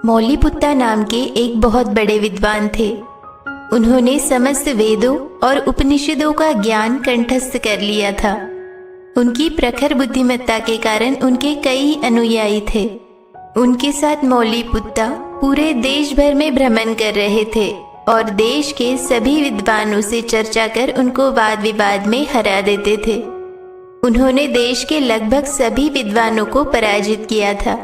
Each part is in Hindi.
मौलीपुत्ता नाम के एक बहुत बड़े विद्वान थे। उन्होंने समस्त वेदों और उपनिषदों का ज्ञान कंठस्थ कर लिया था। उनकी प्रखर बुद्धिमत्ता के कारण उनके कई अनुयायी थे। उनके साथ मौलीपुत्ता पूरे देश भर में भ्रमण कर रहे थे और देश के सभी विद्वानों से चर्चा कर उनको वाद विवाद में हरा देते थे। उन्होंने देश के लगभग सभी विद्वानों को पराजित किया था।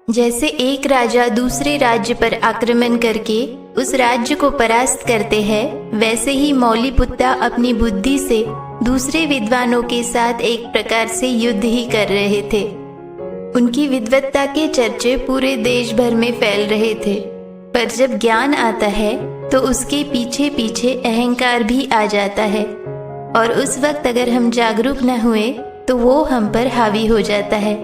जैसे एक राजा दूसरे राज्य पर आक्रमण करके उस राज्य को परास्त करते हैं, वैसे ही मौलीपुत्ता अपनी बुद्धि से दूसरे विद्वानों के साथ एक प्रकार से युद्ध ही कर रहे थे। उनकी विद्वत्ता के चर्चे पूरे देश भर में फैल रहे थे। पर जब ज्ञान आता है तो उसके पीछे पीछे अहंकार भी आ जाता है और उस वक्त अगर हम जागरूक न हुए तो वो हम पर हावी हो जाता है।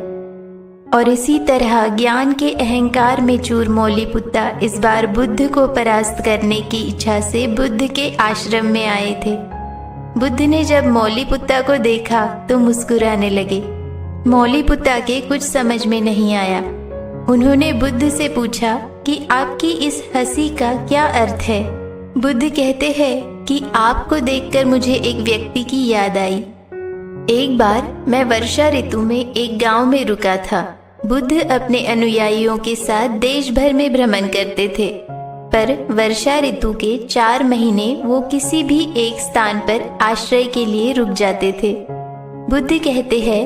और इसी तरह ज्ञान के अहंकार में चूर मौलीपुत्ता इस बार बुद्ध को परास्त करने की इच्छा से बुद्ध के आश्रम में आए थे। बुद्ध ने जब मौलीपुत्ता को देखा तो मुस्कुराने लगे। मौलीपुत्ता के कुछ समझ में नहीं आया। उन्होंने बुद्ध से पूछा कि आपकी इस हंसी का क्या अर्थ है। बुद्ध कहते हैं कि आपको देखकर मुझे एक व्यक्ति की याद आई। एक बार मैं वर्षा ऋतु में एक गांव में रुका था। बुद्ध अपने अनुयायियों के साथ देश भर में भ्रमण करते थे, पर वर्षा ऋतु के 4 महीने वो किसी भी एक स्थान पर आश्रय के लिए रुक जाते थे। बुद्ध कहते हैं,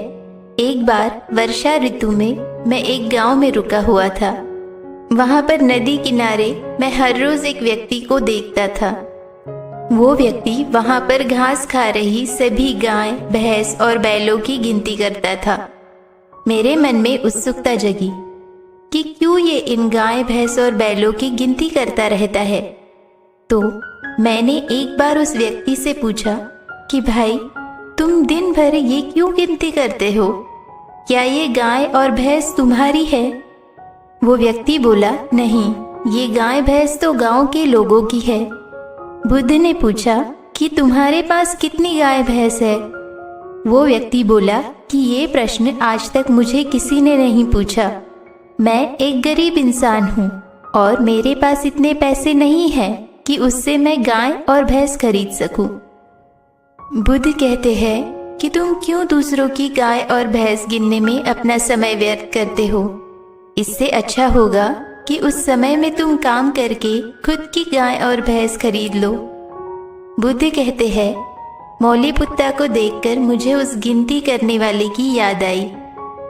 एक बार वर्षा ऋतु में मैं एक गांव में रुका हुआ था। वहां पर नदी किनारे मैं हर रोज एक व्यक्ति को देखता था। वो व्यक्ति वहां पर घास खा रही सभी गाय, भैंस और बैलों की गिनती करता था। मेरे मन में उत्सुकता जगी कि क्यों ये इन गाय, भैंस और बैलों की गिनती करता रहता है। तो मैंने एक बार उस व्यक्ति से पूछा कि भाई, तुम दिन भर ये क्यों गिनती करते हो? क्या ये गाय और भैंस तुम्हारी है? वो व्यक्ति बोला, नहीं, ये गाय भैंस तो गांव के लोगों की है। बुद्ध ने पूछा कि तुम्हारे पास कितनी गाय भैंस है? वो व्यक्ति बोला कि ये प्रश्न आज तक मुझे किसी ने नहीं पूछा। मैं एक गरीब इंसान हूँ और मेरे पास इतने पैसे नहीं हैं कि उससे मैं गाय और भैंस खरीद सकूं। बुद्ध कहते हैं कि तुम क्यों दूसरों की गाय और भैंस गिनने में अपना समय व्यर्थ करते हो? इससे अच्छा होगा कि उस समय में तुम काम करके खुद की गाय और भैंस खरीद लो। बुद्ध कहते हैं, मौलीपुत्ता को देखकर मुझे उस गिनती करने वाले की याद आई।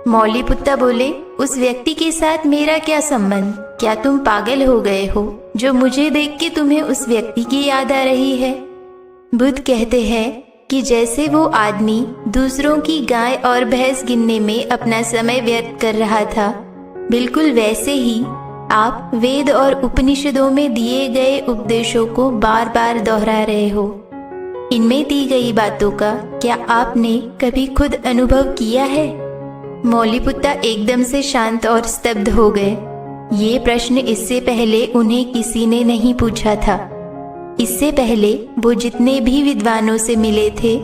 मौलीपुत्ता बोले, उस व्यक्ति के साथ मेरा क्या संबंध? क्या तुम पागल हो गए हो जो मुझे देख के तुम्हें उस व्यक्ति की याद आ रही है? बुद्ध कहते हैं कि जैसे वो आदमी दूसरों की गाय और भैंस गिनने में अपना समय व्यर्थ कर रहा था, बिल्कुल वैसे ही आप वेद और उपनिषदों में दिए गए उपदेशों को बार बार दोहरा रहे हो। इनमें दी गई बातों का क्या आपने कभी खुद अनुभव किया है? मौलीपुत्ता एकदम से शांत और स्तब्ध हो गए। ये प्रश्न इससे पहले उन्हें किसी ने नहीं पूछा था। इससे पहले वो जितने भी विद्वानों से मिले थे,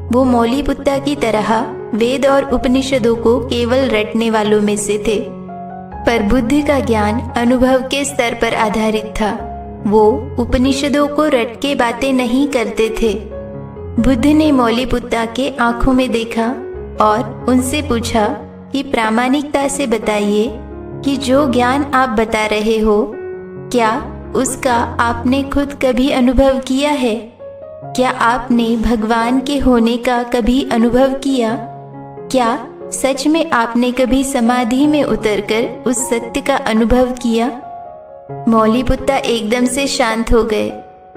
वो मौलीपुत्ता की तरह वेद और उपनिषदों को केवल रटने वालों में से थे। पर बुद्ध का ज्ञान अनुभव के स्तर पर आधारित था। वो उपनिषदों को रट के बातें नहीं करते थे। बुद्ध ने मौलीपुत्ता के आंखों में देखा और उनसे पूछा कि प्रामाणिकता से बताइए कि जो ज्ञान आप बता रहे हो, क्या उसका आपने खुद कभी अनुभव किया है? क्या आपने भगवान के होने का कभी अनुभव किया? क्या सच में आपने कभी समाधि में उतरकर उस सत्य का अनुभव किया? मौलीपुत्ता एकदम से शांत हो गए।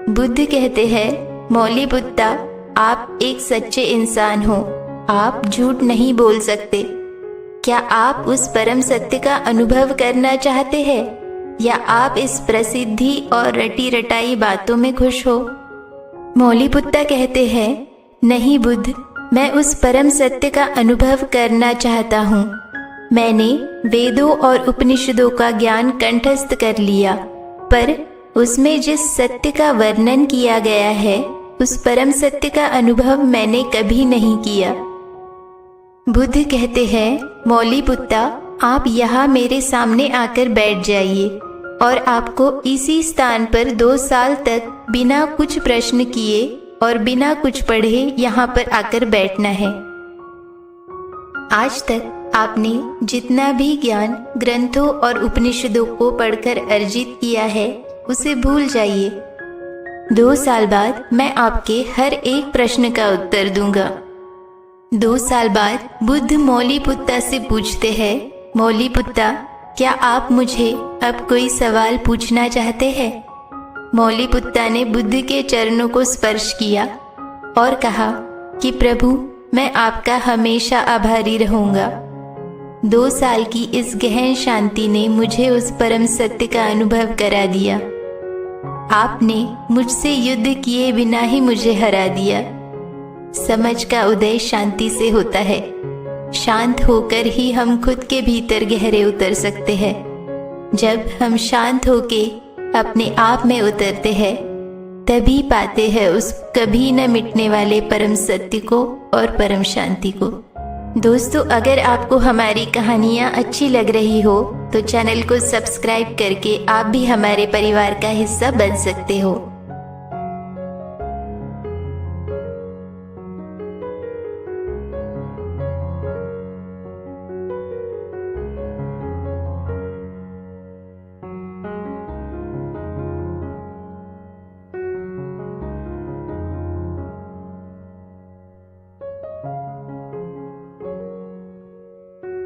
बुद्ध कहते हैं, मौलीपुत्ता, आप एक सच्चे इंसान हो। आप झूठ नहीं बोल सकते। क्या आप उस परम सत्य का अनुभव करना चाहते हैं या आप इस प्रसिद्धि और रटी रटाई बातों में खुश हो? मौलीपुत्ता कहते हैं, नहीं बुद्ध, मैं उस परम सत्य का अनुभव करना चाहता हूँ। मैंने वेदों और उपनिषदों का ज्ञान कंठस्थ कर लिया, पर उसमें जिस सत्य का वर्णन किया गया है, उस परम सत्य का अनुभव मैंने कभी नहीं किया। बुद्ध कहते हैं, मौलीपुत्ता, आप यहाँ मेरे सामने आकर बैठ जाइए। और आपको इसी स्थान पर 2 साल तक बिना कुछ प्रश्न किए और बिना कुछ पढ़े यहाँ पर आकर बैठना है। आज तक आपने जितना भी ज्ञान ग्रंथों और उपनिषदों को पढ़कर अर्जित किया है उसे भूल जाइए। 2 साल बाद मैं आपके हर एक प्रश्न का उत्तर दूंगा। 2 साल बाद बुद्ध मौलीपुत्ता से पूछते हैं, मौलीपुत्ता, क्या आप मुझे अब कोई सवाल पूछना चाहते हैं? मौलीपुत्ता ने बुद्ध के चरणों को स्पर्श किया और कहा कि प्रभु, मैं आपका हमेशा आभारी रहूंगा। 2 साल की इस गहन शांति ने मुझे उस परम सत्य का अनुभव करा दिया। आपने मुझसे युद्ध किए बिना ही मुझे हरा दिया। समझ का उदय शांति से होता है। शांत होकर ही हम खुद के भीतर गहरे उतर सकते हैं। जब हम शांत होके अपने आप में उतरते हैं तभी पाते हैं उस कभी न मिटने वाले परम सत्य को और परम शांति को। दोस्तों, अगर आपको हमारी कहानियाँ अच्छी लग रही हो तो चैनल को सब्सक्राइब करके आप भी हमारे परिवार का हिस्सा बन सकते हो।